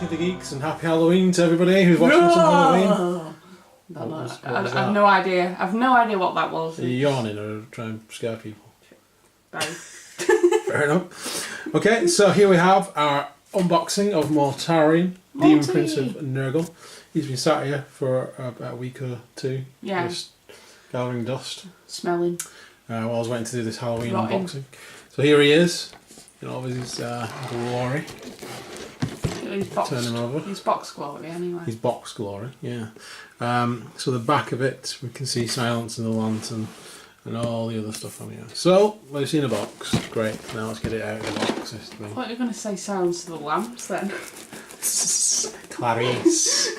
Lucky the Geeks and happy Halloween to everybody who's watching some Halloween. I have no idea. I've no idea what that was. Are you yawning or trying to scare people? Both. Fair enough. Okay, so here we have our unboxing of Mortarion, Demon Prince of Nurgle. He's been sat here for about a week or two. Yeah. Just gathering dust. Smelling. While I was waiting to do this Halloween Rotting. unboxing. So here he is, in all of his glory. He's box, Turn him over. He's box glory anyway. His box glory, yeah. So the back of it, we can see Silence in the Lantern and all the other stuff on here. So, we've seen a box. Great. Now let's get it out of the box. I thought you were going to say Silence of the Lamps then. Clarice.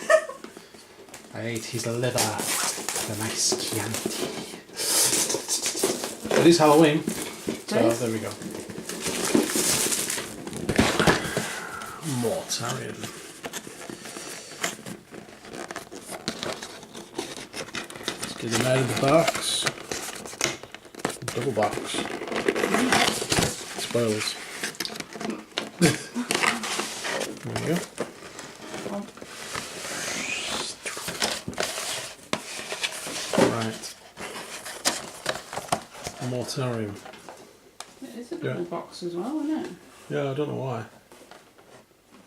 I ate his liver for nice Chianti. It is Halloween. So there we go. Mortarion. Let's get him out of the box. Double box. Spoils. There we go. Right. Mortarion. It is a double box as well, isn't it? Yeah, I don't know why.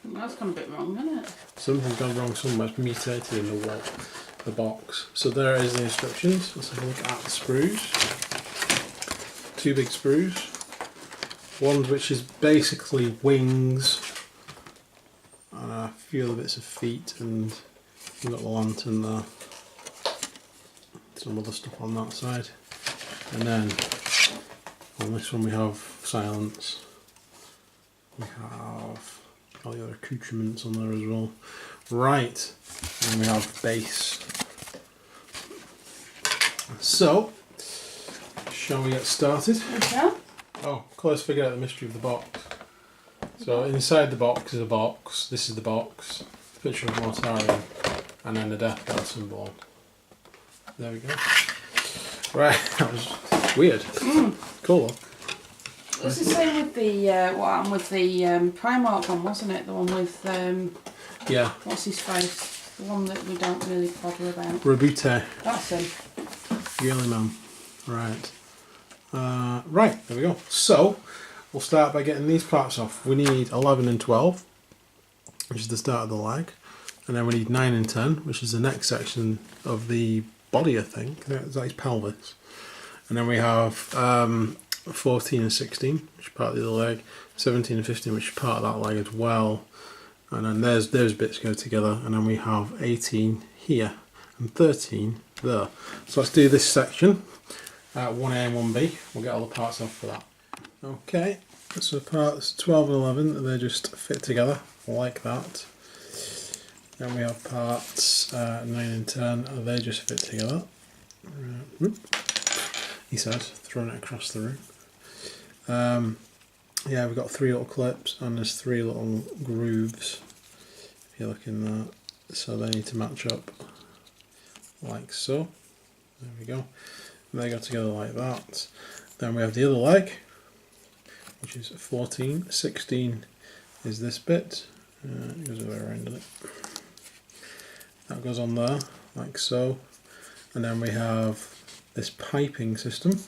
That's gone a bit wrong, isn't it? Something's gone wrong somewhere. It's mutated in the box. So there is the instructions. Let's have a look at the sprues. Two big sprues. One which is basically wings and a few other bits of feet, and we've got the lantern there. Some other stuff on that side. And then on this one we have Silence. We have all the other accoutrements on there as well. Right, and we have base. So, shall we get started? Okay. Oh, let's figure out the mystery of the box. So inside the box is a box. This is the box. Picture of Mortarion, and then the Death Guard symbol. There we go. Right, that was weird. Cool. It's the same with the what happened with the primarch one, wasn't it? The one with Yeah. what's his face? The one that we don't really bother about. Rabute. That's him. Yearly Man. Right. Right, there we go. So, we'll start by getting these parts off. We need 11 and 12, which is the start of the leg. And then we need 9 and 10, which is the next section of the body, I think. That's like his pelvis. And then we have 14 and 16, which is part of the leg. 17 and 15, which is part of that leg as well. And then those bits go together. And then we have 18 here and 13 there. So let's do this section. 1A and 1B. We'll get all the parts off for that. Okay, so parts 12 and 11, they just fit together like that. Then we have parts 9 and 10, they just fit together. He says, throwing it across the room. Yeah, we've got 3 little clips and there's 3 little grooves, if you look in there. So they need to match up like so. There we go. And they go together like that. Then we have the other leg, which is 14. 16 is this bit. It goes the way around, doesn't it? That goes on there, like so. And then we have this piping system,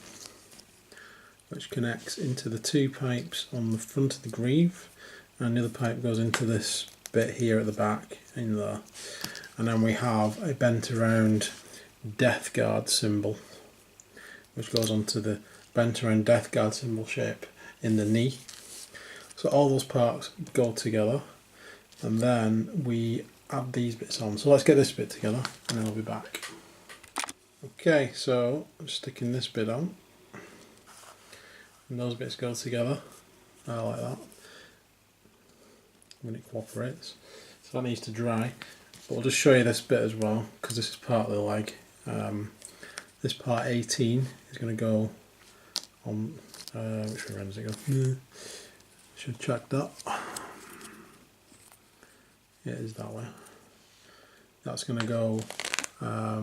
which connects into the 2 pipes on the front of the greave. And the other pipe goes into this bit here at the back, in there. And then we have a bent around Death Guard symbol, which goes onto the bent around Death Guard symbol shape in the knee. So all those parts go together, and then we add these bits on. So let's get this bit together and then I'll be back. Okay, so I'm sticking this bit on, and those bits go together like that when it cooperates. So that needs to dry, but we'll just show you this bit as well, because this is part of the leg. This part 18 is going to go on, which way around does it go? Should check that. Yeah, it is that way. That's going to go, I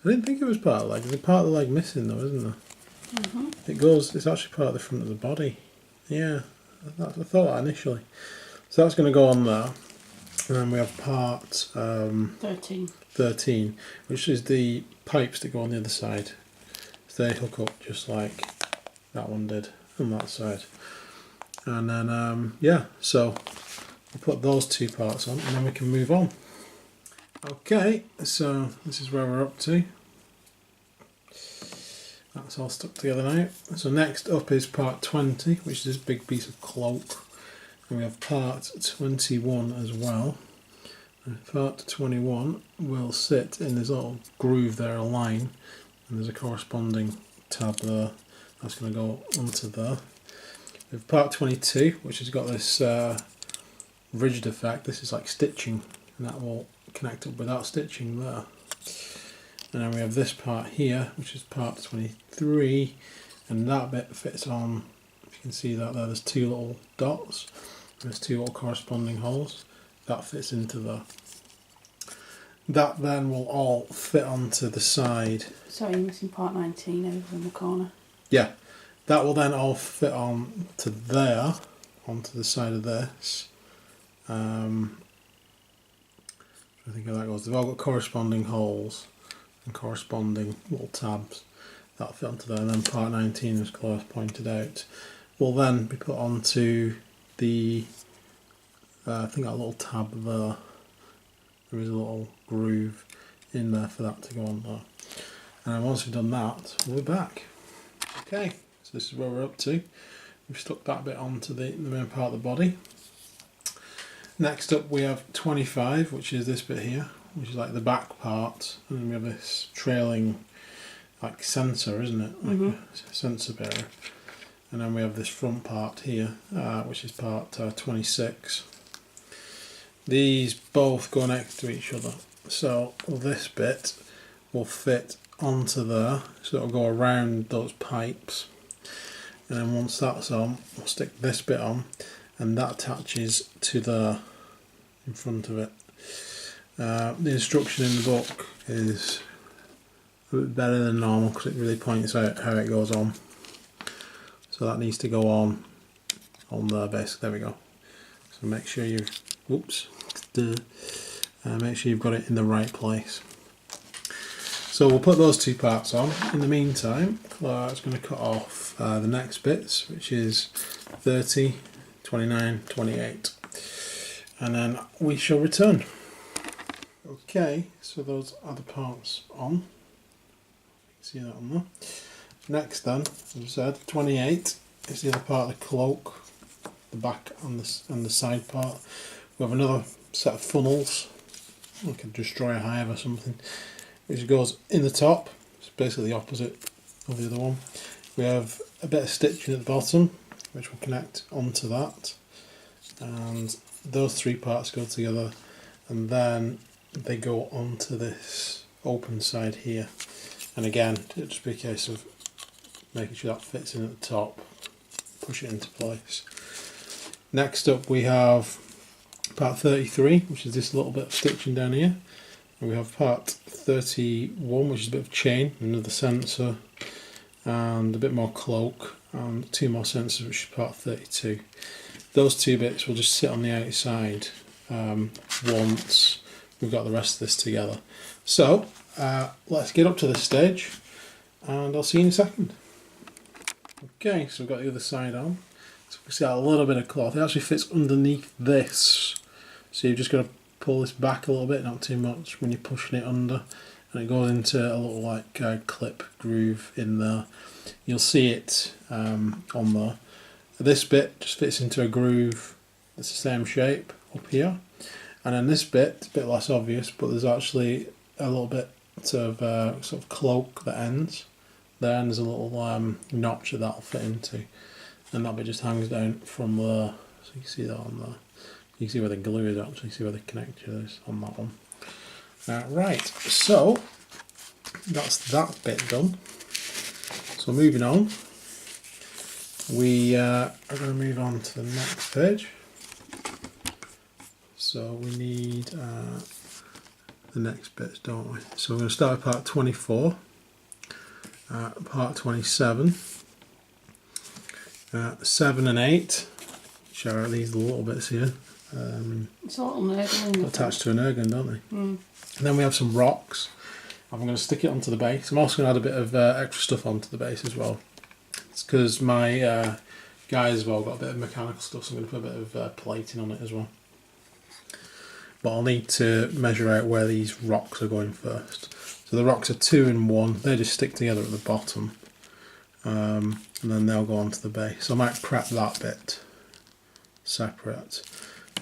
didn't think it was part of the leg. There's a part of the leg missing though, isn't there? It goes, it's actually part of the front of the body. Yeah, I thought that initially. So that's going to go on there. And then we have part 13, which is the pipes that go on the other side. So they hook up just like that one did on that side. And then, yeah, so we'll put those 2 parts on and then we can move on. Okay, so this is where we're up to. That's all stuck together now. So next up is part 20, which is this big piece of cloak. And we have part 21 as well. And part 21 will sit in this little groove there, a line, and there's a corresponding tab there. That's going to go onto there. We have part 22, which has got this rigid effect. This is like stitching, and that will connect up without stitching there. And then we have this part here, which is part 23, and that bit fits on, if you can see that there, there's 2 little dots, there's 2 little corresponding holes, that fits into there. That then will all fit onto the side. Sorry, you're missing part 19 over in the corner. Yeah, that will then all fit on to there, onto the side of this. I think how that goes. They've all got corresponding holes and corresponding little tabs that fit onto there, and then part 19, as Claire pointed out, will then be put onto the I think that little tab there. There is a little groove in there for that to go on there. And then once we've done that, we'll be back. Okay, so this is where we're up to. We've stuck that bit onto the main part of the body. Next up we have 25, which is this bit here, which is like the back part, and then we have this trailing like sensor, isn't it? Like a sensor bearer. And then we have this front part here, which is part 26. These both go next to each other, so this bit will fit onto there, so it'll go around those pipes, and then once that's on, we'll stick this bit on, and that attaches to there in front of it. The instruction in the book is a bit better than normal because it really points out how it goes on. So that needs to go on there basically. There we go. So make sure you, make sure you've got it in the right place. So we'll put those 2 parts on. In the meantime, Claire's going to cut off the next bits, which is 30, 29, 28. And then we shall return. Okay, so those are the parts on. You can see that on there. Next then, as I said, 28 is the other part of the cloak, the back and the side part. We have another set of funnels, like a destroyer hive or something, which goes in the top. It's basically the opposite of the other one. We have a bit of stitching at the bottom, which will connect onto that, and those 3 parts go together, and then they go onto this open side here. And again, it'll just be a case of making sure that fits in at the top, push it into place. Next up we have part 33, which is this little bit of stitching down here, and we have part 31, which is a bit of chain, another sensor, and a bit more cloak, and 2 more sensors, which is part 32. Those 2 bits will just sit on the outside once we've got the rest of this together. So let's get up to this stage and I'll see you in a second. Okay, so we've got the other side on. So we see a little bit of cloth. It actually fits underneath this, so you've just got to pull this back a little bit, not too much, when you're pushing it under, and it goes into a little like clip groove in there. You'll see it on there. This bit just fits into a groove that's the same shape up here, and then this bit, a bit less obvious, but there's actually a little bit of sort of cloak that ends there, and there's a little notch that'll fit into, and that bit just hangs down from there, so you can see that on there. You can see where the glue is actually, see where the connector is on that one. Right, so that's that bit done. So moving on, we are going to move on to the next page. So we need the next bits, don't we? So we're going to start with part 24, part 27, 7 and 8, which are these little bits here, It's a little nurgling. attached to an ergon, don't they? Mm. And then we have some rocks. I'm going to stick it onto the base. I'm also going to add a bit of extra stuff onto the base as well. It's because my guy as well got a bit of mechanical stuff, so I'm going to put a bit of plating on it as well. But I'll need to measure out where these rocks are going first. So the rocks are 2 and 1. They just stick together at the bottom. And then they'll go onto the base. So I might prep that bit separate.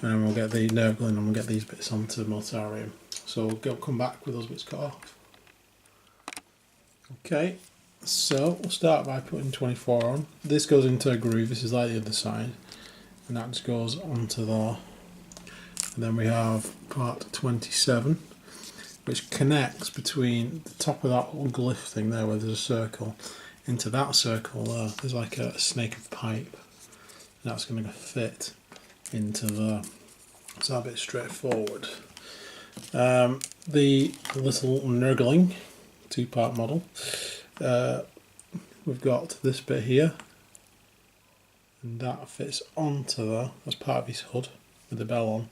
And then we'll get the nurgling and we'll get these bits onto the Mortarion. So we'll come back with those bits cut off. Okay, so we'll start by putting 24 on. This goes into a groove, this is like the other side. And that just goes onto there. And then we have part 27, which connects between the top of that little glyph thing there where there's a circle, into that circle there. There's like a snake of pipe. And that's going to fit into there. So that bit's straightforward. The little nurgling 2-part model. We've got this bit here, and that fits onto there. That's part of his hood with the bell on.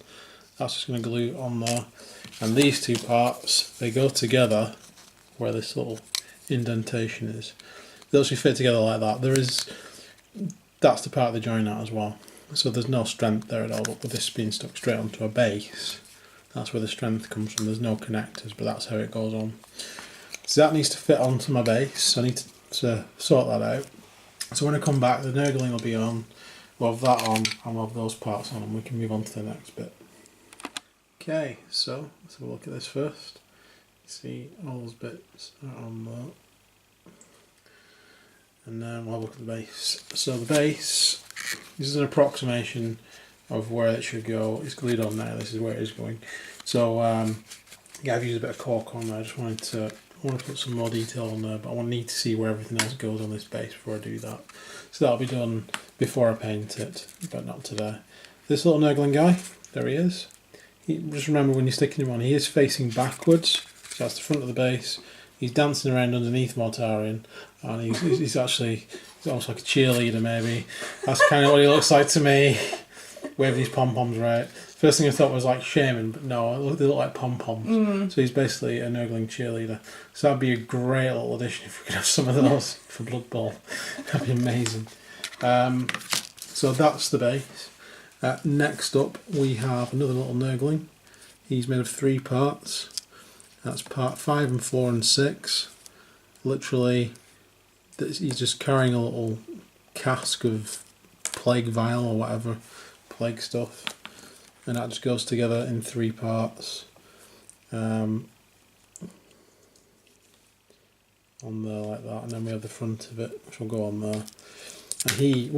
That's just going to glue on there. And these 2 parts, they go together where this little indentation is. They actually fit together like that. That's the part they join out as well. So there's no strength there at all, but with this being stuck straight onto a base, that's where the strength comes from. There's no connectors, but that's how it goes on. So that needs to fit onto my base, so I need to sort that out. So when I come back, the nurgling will be on, we'll have that on, and we'll have those parts on, and we can move on to the next bit. Okay, so let's have a look at this first. You see all those bits are on there. And then we'll have a look at the base. So the base, this is an approximation of where it should go. It's glued on now, this is where it is going. So yeah, I've used a bit of cork on there. I want to put some more detail on there, but I need to see where everything else goes on this base before I do that. So that'll be done before I paint it, but not today. This little nurgling guy, there he is. Just remember when you're sticking him on, he is facing backwards, so that's the front of the base. He's dancing around underneath Mortarion, and he's almost like a cheerleader maybe. That's kind of what he looks like to me, waving his pom-poms right. First thing I thought was like shaman, but no, they look like pom-poms. So he's basically a nurgling cheerleader. So that'd be a great little addition if we could have some of those for Blood Bowl. That'd be amazing. So that's the base. Next up we have another little nurgling. He's made of 3 parts. That's part 5 and 4 and 6. Literally, he's just carrying a little cask of plague vial or whatever, plague stuff. And that just goes together in 3 parts. On there like that, and then we have the front of it, which will go on there. And he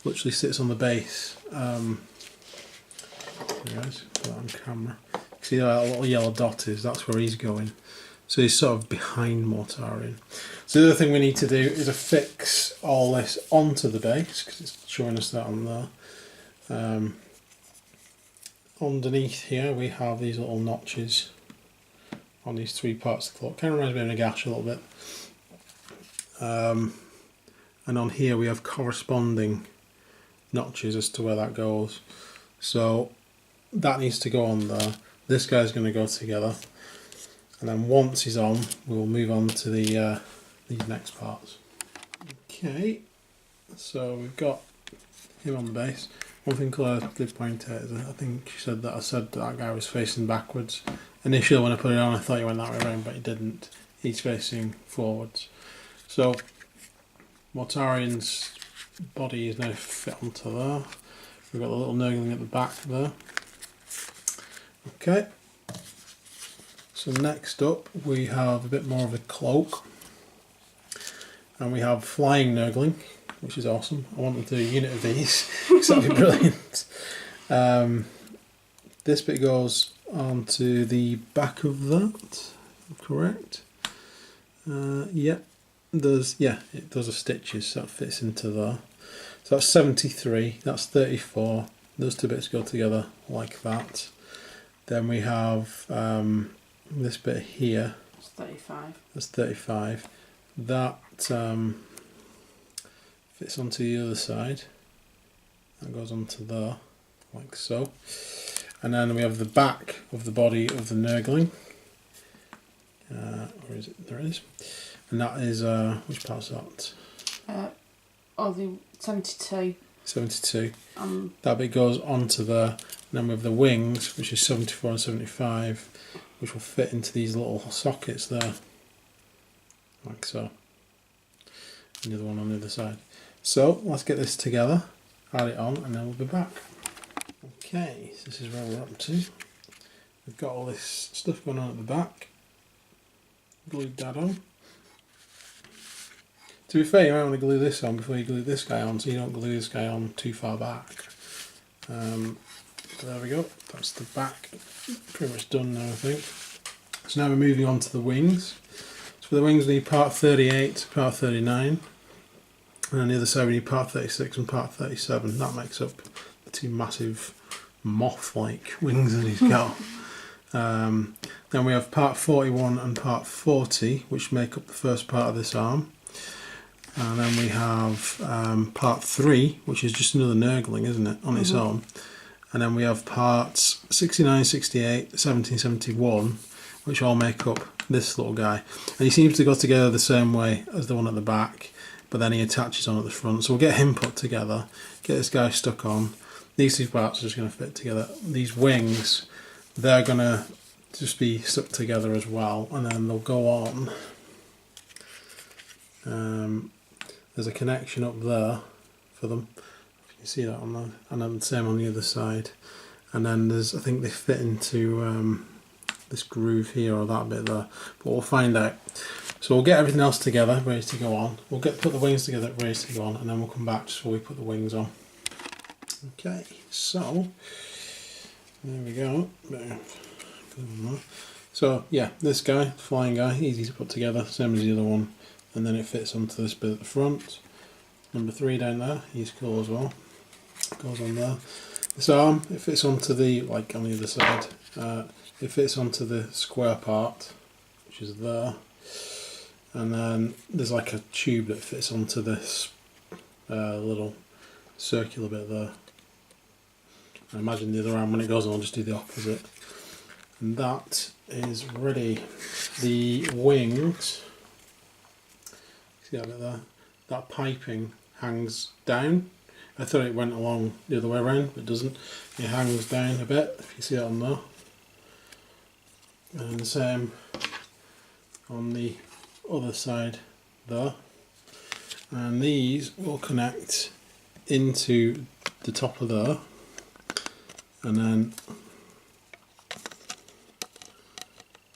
literally sits on the base. There he is, put that on camera. See how that little yellow dot is? That's where he's going. So he's sort of behind Mortarion. So the other thing we need to do is affix all this onto the base, because it's showing us that on there. Underneath here we have these little notches on these 3 parts of the cloak. Kind of reminds me of a gash a little bit. And on here we have corresponding notches as to where that goes. So that needs to go on there. This guy's going to go together. And then once he's on, we'll move on to the these next parts. Okay, so we've got him on the base. One thing Claire did point out is that I think she said that I said that guy was facing backwards. Initially when I put it on I thought he went that way around, but he didn't. He's facing forwards. So Mortarion's body is now fit onto there. We've got a little nurgling at the back there. Okay. So next up we have a bit more of a cloak. And we have flying nurgling, which is awesome. I want to do a unit of these, because that would be brilliant. This bit goes onto the back of that, correct? Yep, those are stitches, so that fits into there. So that's 73, that's 34, those 2 bits go together like that. Then we have this bit here. It's 35. That's 35. That fits onto the other side. That goes onto there. like so. And then we have the back of the body of the Nurgling. Where is it? There it is. And that is, which part's that? The 72. 72. That bit goes onto there. And then we have the wings, which is 74 and 75, which will fit into these little sockets there. Like so. And the other one on the other side. So, let's get this together, add it on, and then we'll be back. Okay, so this is where we're up to. We've got all this stuff going on at the back. Glued that on. To be fair, you might want to glue this on before you glue this guy on, so you don't glue this guy on too far back. There we go, that's the back. Pretty much done now, I think. So now we're moving on to the wings. So for the wings we need part 38, part 39. And on the other side we need part 36 and part 37. That makes up the two massive moth-like wings that he's got. Then we have part 41 and part 40, which make up the first part of this arm. And then we have part 3, which is just another Nurgling, isn't it, on its own. And then we have parts 69, 68, 70, 71, which all make up this little guy. And he seems to go together the same way as the one at the back, but then he attaches on at the front. So we'll get him put together, get this guy stuck on. These two parts are just going to fit together. These wings, they're going to just be stuck together as well, and then they'll go on. There's a connection up there for them. You can see that on there, and then the same on the other side. And then there's, I think they fit into this groove here or that bit there, but we'll find out. So we'll get everything else together, ready to go on. We'll put the wings together, ready to go on, and then we'll come back just before we put the wings on. Okay, so there we go. So yeah, this guy, flying guy, easy to put together, same as the other one, and then it fits onto this bit at the front. Number 3 down there, he's cool as well. Goes on there. This arm, it fits onto the, like on the other side, it fits onto the square part, which is there, and then there's like a tube that fits onto this little circular bit there. I imagine the other arm, when it goes on, I'll just do the opposite. And that is ready. The wings, see that bit there? That piping hangs down. I thought it went along the other way around, but it doesn't. It hangs down a bit, if you see it on there. And the same on the other side there. And these will connect into the top of there. And then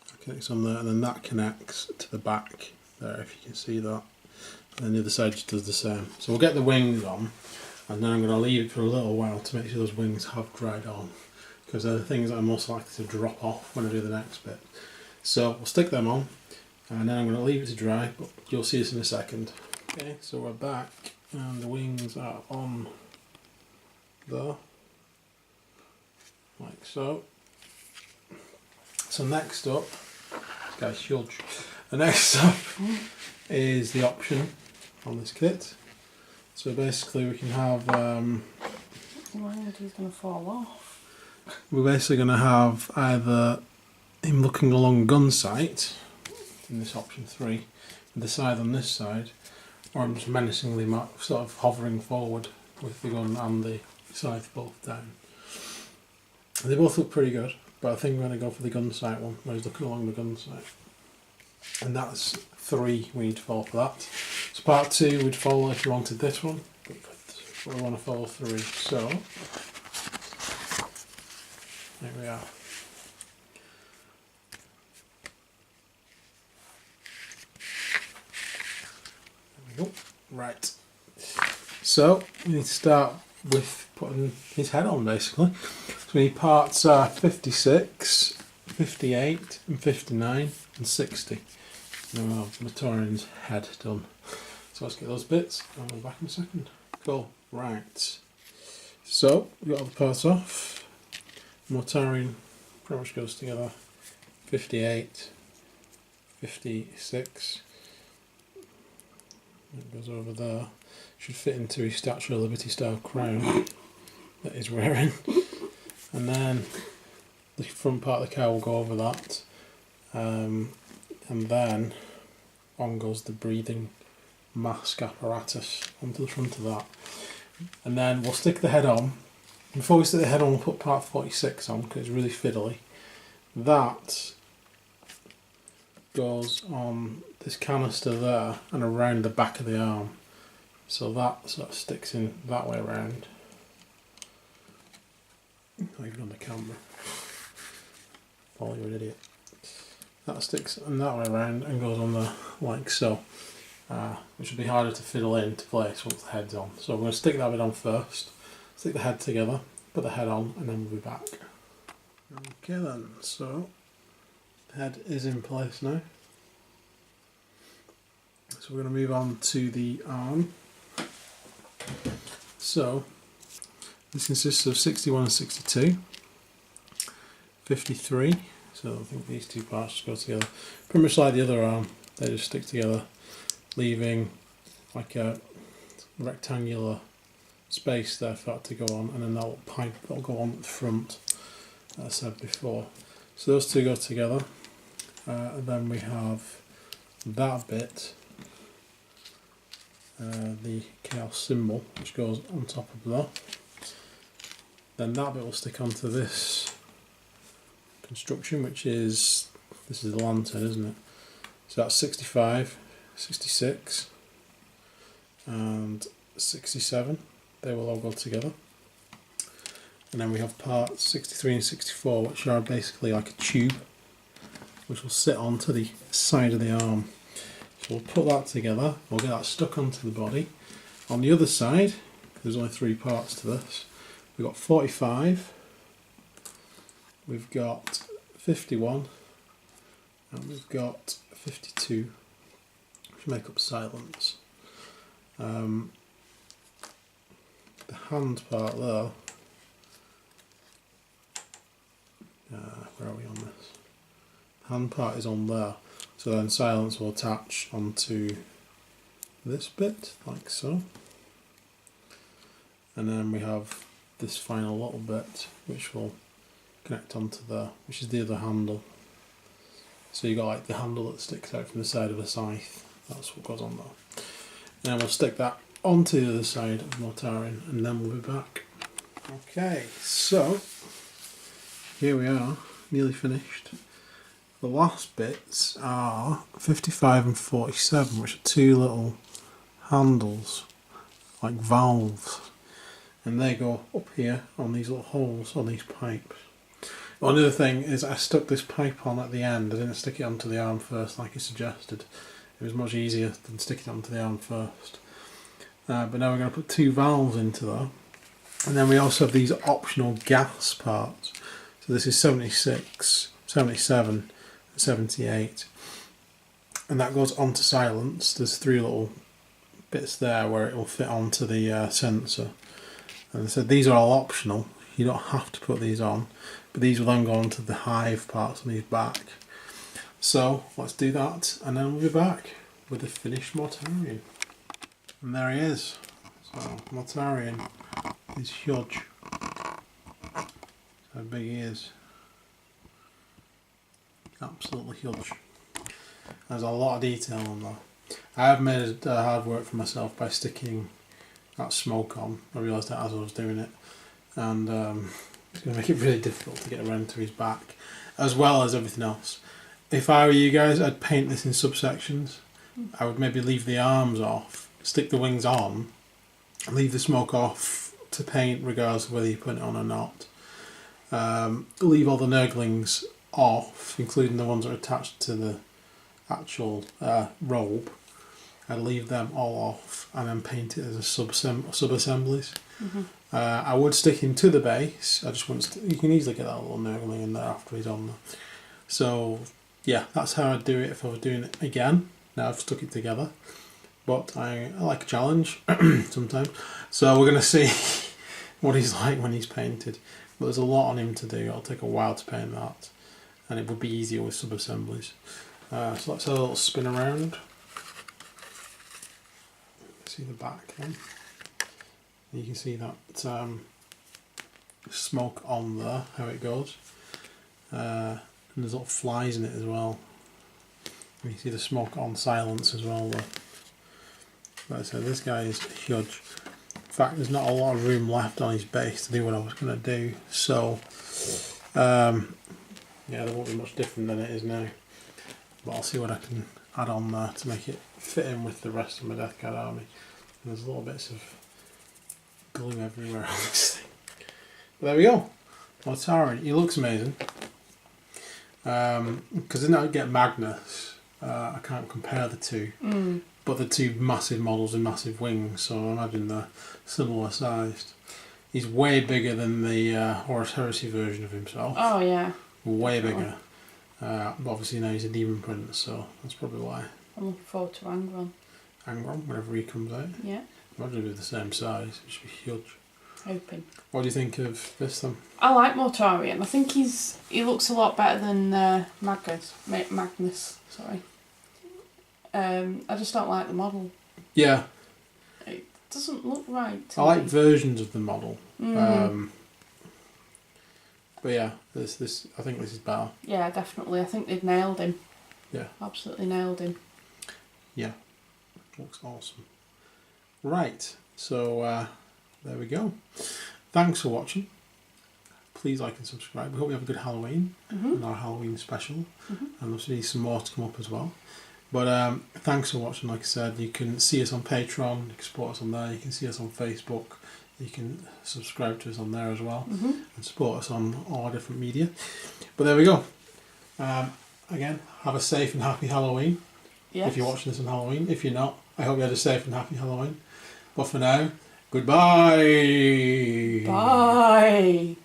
that connects on there, and then that connects to the back there, if you can see that. And then the other side just does the same. So we'll get the wings on, and then I'm going to leave it for a little while to make sure those wings have dried on, because they're the things that are most likely to drop off when I do the next bit. So we'll stick them on, and then I'm going to leave it to dry, but you'll see this in a second. Okay, so we're back, and the wings are on there. Like so. So next up, this guy's huge. The next up is the option on this kit. So basically we can have He's going to fall off. we're basically going to have either him looking along gun sight in this option 3 with the side on this side, or I'm just menacingly sort of hovering forward with the gun and the scythe both down. They both look pretty good, but I think I'm going to go for the gun sight one, where he's looking along the gun sight. And that's 3 we need to follow for that. So part 2 we'd follow if you wanted this one, but we want to follow 3. So, there we are. There we go. Right. So, we need to start with putting his head on, basically. So we need parts 56, 58 and 59 and 60. Now we'll have Mortarion's head done. So let's get those bits, and we'll be back in a second. Cool, right. So we've got all the parts off. Mortarion pretty much goes together. 58, 56. It goes over there. Should fit into his Statue of Liberty style crown that he's wearing. and then the front part of the cow will go over that, and then on goes the breathing mask apparatus onto the front of that, and then we'll stick the head on. Before we stick the head on, we'll put part 46 on because it's really fiddly. That goes on this canister there and around the back of the arm, so that sort of sticks in that way around. Not even on the camera. Oh, you're an idiot. That sticks in that way around and goes on there like so, which will be harder to fiddle into place once the head's on. So we're going to stick that bit on first, stick the head together, put the head on, and then we'll be back. Okay then, so the head is in place now. So we're going to move on to the arm. So this consists of 61 and 62, 53, so I think these two parts just go together. Pretty much like the other arm, they just stick together, leaving like a rectangular space there for that to go on, and then that little pipe that'll go on at the front, as I said before. So those two go together, and then we have that bit, the chaos symbol, which goes on top of that. Then that bit will stick onto this construction, which is, this is the lantern, isn't it? So that's 65, 66 and 67, they will all go together. And then we have parts 63 and 64, which are basically like a tube, which will sit onto the side of the arm. So we'll put that together, we'll get that stuck onto the body. On the other side, there's only 3 parts to this, we've got 45, we've got 51, and we've got 52, which make up silence. The hand part there, where are we on this? The hand part is on there, so then silence will attach onto this bit, like so. And then we have this final little bit, which will connect onto there, which is the other handle. So you've got like the handle that sticks out from the side of the scythe, that's what goes on there. And then we'll stick that onto the other side of Mortarion, and then we'll be back. Okay, so here we are, nearly finished. The last bits are 55 and 47, which are 2 little handles, like valves, and they go up here on these little holes on these pipes. One other thing is I stuck this pipe on at the end, I didn't stick it onto the arm first like you suggested. It was much easier than sticking it onto the arm first. But now we're going to put 2 valves into there, and then we also have these optional gas parts. So this is 76, 77, 78, and that goes onto silence. There's 3 little bits there where it will fit onto the sensor, and so these are all optional, you don't have to put these on, but these will then go onto the hive parts on these back. So let's do that, and then we'll be back with the finished Mortarion. And there he is. So Mortarion is huge. How big he is. Absolutely huge. There's a lot of detail on there. I have made it hard work for myself by sticking that smoke on. I realised that as I was doing it, and it's going to make it really difficult to get around to his back, as well as everything else. If I were you guys, I'd paint this in subsections. I would maybe leave the arms off, stick the wings on, leave the smoke off to paint regardless of whether you put it on or not. Leave all the nurglings off, including the ones that are attached to the actual robe. I'd leave them all off and then paint it as a sub-assemblies. I would stick him to the base. I just wouldn't. You can easily get that little nurgling in there after he's on there. So yeah, that's how I'd do it if I was doing it again. Now I've stuck it together, but I like a challenge sometimes. So we're going to see what he's like when he's painted. But there's a lot on him to do. It'll take a while to paint that, and it would be easier with sub-assemblies. So let's have a little spin around. See the back then. You can see that smoke on there, how it goes. And there's little flies in it as well. You see the smoke on silence as well though. Like I said, this guy is huge. In fact, there's not a lot of room left on his base to do what I was going to do. So, yeah, there won't be much different than it is now. But I'll see what I can add on there to make it fit in with the rest of my Death Guard army. And there's little bits of glue everywhere on this thing. But there we go. Mortarion. He looks amazing. Because I didn't get Magnus, I can't compare the two. But the two massive models and massive wings, so I imagine they're similar sized. He's way bigger than the Horus Heresy version of himself. Oh yeah. Way bigger. But obviously now he's a Demon Prince, so that's probably why. I'm looking forward to Angron. Angron, whenever he comes out. Yeah. Imagine if they're the same size, it should be huge. Hoping. What do you think of this then? I like Mortarion. I think he looks a lot better than Magnus. Sorry. I just don't like the model. Yeah. It doesn't look right to I like me. versions of the model. But yeah, this I think this is better. Yeah, definitely. I think they've nailed him. Yeah. Absolutely nailed him. Yeah. Looks awesome. Right, so there we go. Thanks for watching. Please like and subscribe. We hope you have a good Halloween and our Halloween special. And there'll be some more to come up as well. But thanks for watching. Like I said, you can see us on Patreon, you can support us on there, you can see us on Facebook, you can subscribe to us on there as well, and support us on all our different media. But there we go. Again, have a safe and happy Halloween. Yes. If you're watching this on Halloween. If you're not, I hope you had a safe and happy Halloween. But for now, goodbye. Bye.